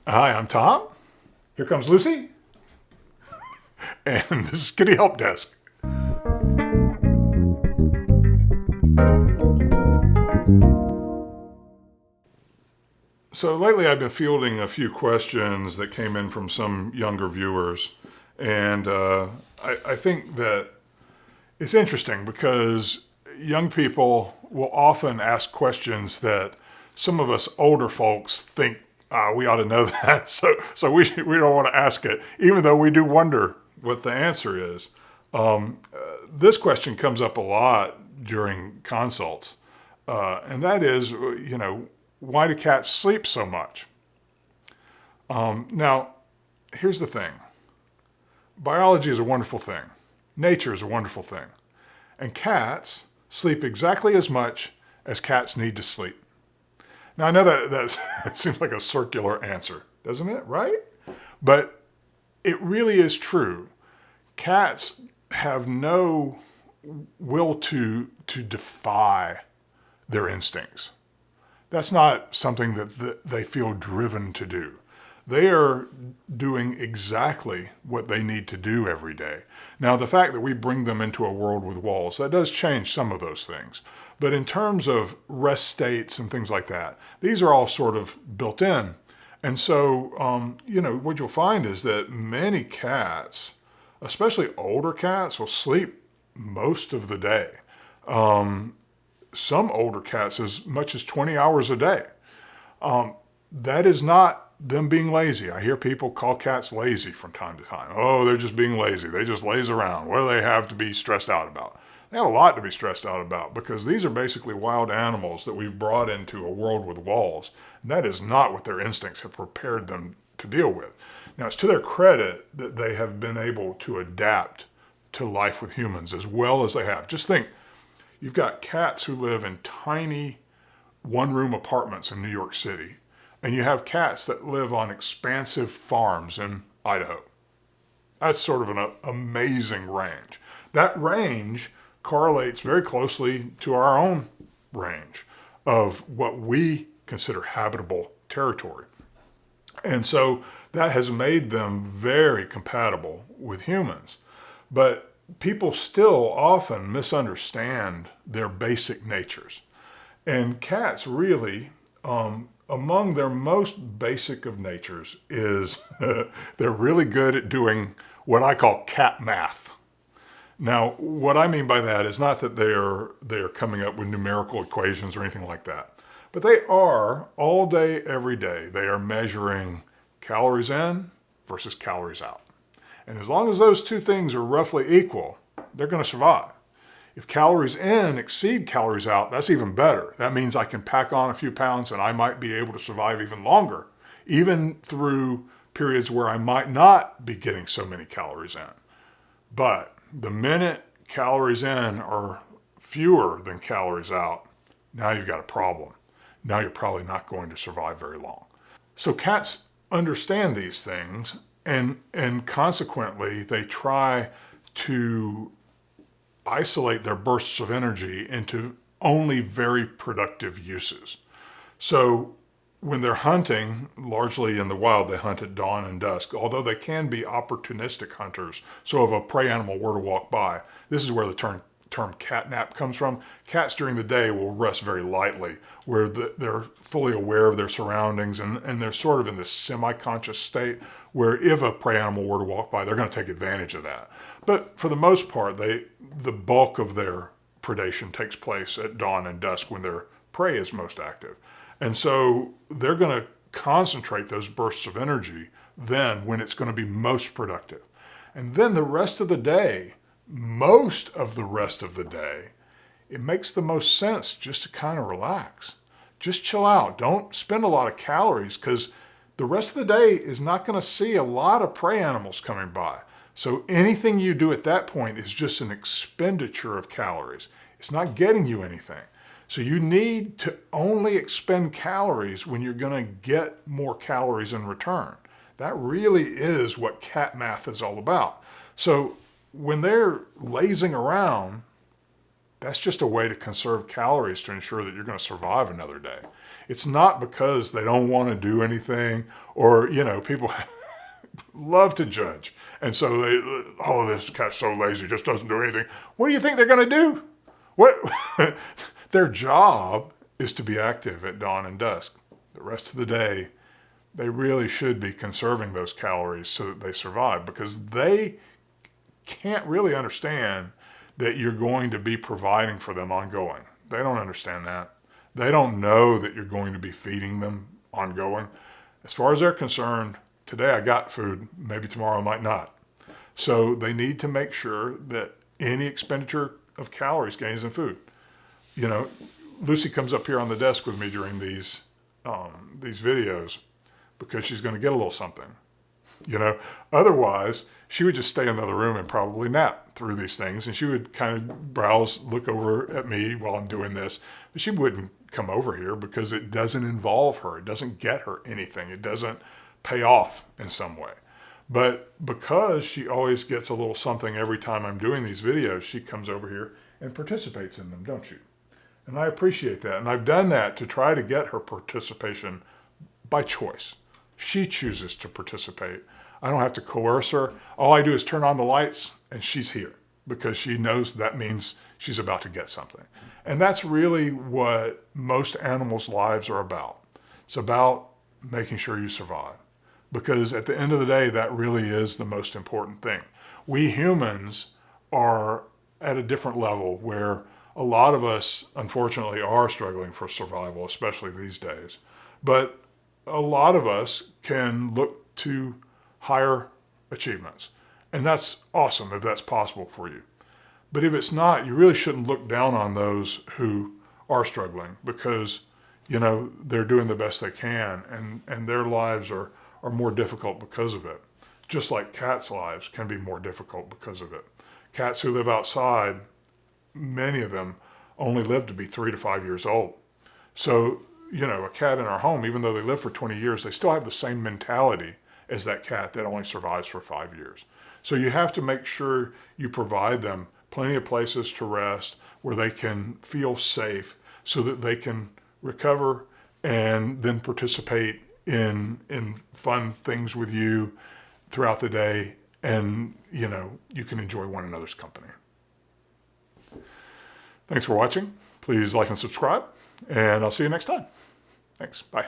Hi, I'm Tom. Here comes Lucy. And this is Kitty Help Desk. So lately I've been fielding a few questions that came in from some younger viewers. And I think that it's interesting because young people will often ask questions that some of us older folks think we ought to know that. So we don't want to ask it, even though we do wonder what the answer is. This question comes up a lot during consults. And that is, why do cats sleep so much? Now, here's the thing. Biology is a wonderful thing. Nature is a wonderful thing. And cats sleep exactly as much as cats need to sleep. Now, I know that seems like a circular answer, doesn't it? Right? But it really is true. Cats have no will to defy their instincts. That's not something that they feel driven to do. They are doing exactly what they need to do every day. Now, the fact that we bring them into a world with walls, that does change some of those things. But in terms of rest states and things like that, these are all sort of built in. And so, what you'll find is that many cats, especially older cats, will sleep most of the day. Some older cats as much as 20 hours a day. That is not them being lazy. I hear people call cats lazy from time to time. Oh, they're just being lazy. They just laze around. What do they have to be stressed out about? They have a lot to be stressed out about because these are basically wild animals that we've brought into a world with walls. And that is not what their instincts have prepared them to deal with. Now, it's to their credit that they have been able to adapt to life with humans as well as they have. Just think, you've got cats who live in tiny one-room apartments in New York City, and you have cats that live on expansive farms in Idaho. That's sort of an amazing range. That range correlates very closely to our own range of what we consider habitable territory. And so that has made them very compatible with humans. But people still often misunderstand their basic natures. And cats really, among their most basic of natures is they're really good at doing what I call cat math. Now, what I mean by that is not that they are coming up with numerical equations or anything like that, but they are all day, every day, they are measuring calories in versus calories out. And as long as those two things are roughly equal, they're going to survive. If calories in exceed calories out, that's even better. That means I can pack on a few pounds and I might be able to survive even longer, even through periods where I might not be getting so many calories in. But the minute calories in are fewer than calories out, now you've got a problem. Now you're probably not going to survive very long. So cats understand these things, and consequently they try to isolate their bursts of energy into only very productive uses. So when they're hunting, largely in the wild, they hunt at dawn and dusk, although they can be opportunistic hunters. So if a prey animal were to walk by, this is where the term catnap comes from. Cats during the day will rest very lightly, where they're fully aware of their surroundings, and they're sort of in this semi-conscious state where if a prey animal were to walk by, they're going to take advantage of that. But for the most part, the bulk of their predation takes place at dawn and dusk when their prey is most active. And so they're going to concentrate those bursts of energy then when it's going to be most productive. And then the rest of the day, most of the rest of the day, it makes the most sense just to kind of relax. Just chill out. Don't spend a lot of calories because the rest of the day is not going to see a lot of prey animals coming by. So anything you do at that point is just an expenditure of calories. It's not getting you anything. So you need to only expend calories when you're going to get more calories in return. That really is what cat math is all about. So when they're lazing around, that's just a way to conserve calories to ensure that you're going to survive another day. It's not because they don't want to do anything, or, people love to judge. And so this cat's so lazy, just doesn't do anything. What do you think they're going to do? What? Their job is to be active at dawn and dusk. The rest of the day, they really should be conserving those calories so that they survive, because they can't really understand that you're going to be providing for them ongoing. They don't understand that. They don't know that you're going to be feeding them ongoing. As far as they're concerned, today I got food, maybe tomorrow I might not. So they need to make sure that any expenditure of calories gains in food. Lucy comes up here on the desk with me during these videos because she's going to get a little something. Otherwise she would just stay in another room and probably nap through these things, and she would kind of browse, look over at me while I'm doing this, but she wouldn't come over here because it doesn't involve her. It doesn't get her anything. It doesn't pay off in some way. But because she always gets a little something every time I'm doing these videos, she comes over here and participates in them, don't you? And I appreciate that. And I've done that to try to get her participation by choice. She chooses to participate. I don't have to coerce her. All I do is turn on the lights and she's here because she knows that means she's about to get something. And that's really what most animals' lives are about. It's about making sure you survive, because at the end of the day, that really is the most important thing. We humans are at a different level where a lot of us, unfortunately, are struggling for survival, especially these days. But a lot of us can look to higher achievements. And that's awesome if that's possible for you. But if it's not, you really shouldn't look down on those who are struggling, because, they're doing the best they can, and their lives are more difficult because of it. Just like cats' lives can be more difficult because of it. Cats who live outside, many of them only live to be 3 to 5 years old. So, a cat in our home, even though they live for 20 years, they still have the same mentality as that cat that only survives for 5 years. So you have to make sure you provide them plenty of places to rest where they can feel safe so that they can recover and then participate in fun things with you throughout the day, and you can enjoy one another's company. Thanks for watching. Please like and subscribe, and I'll see you next time. Thanks. Bye.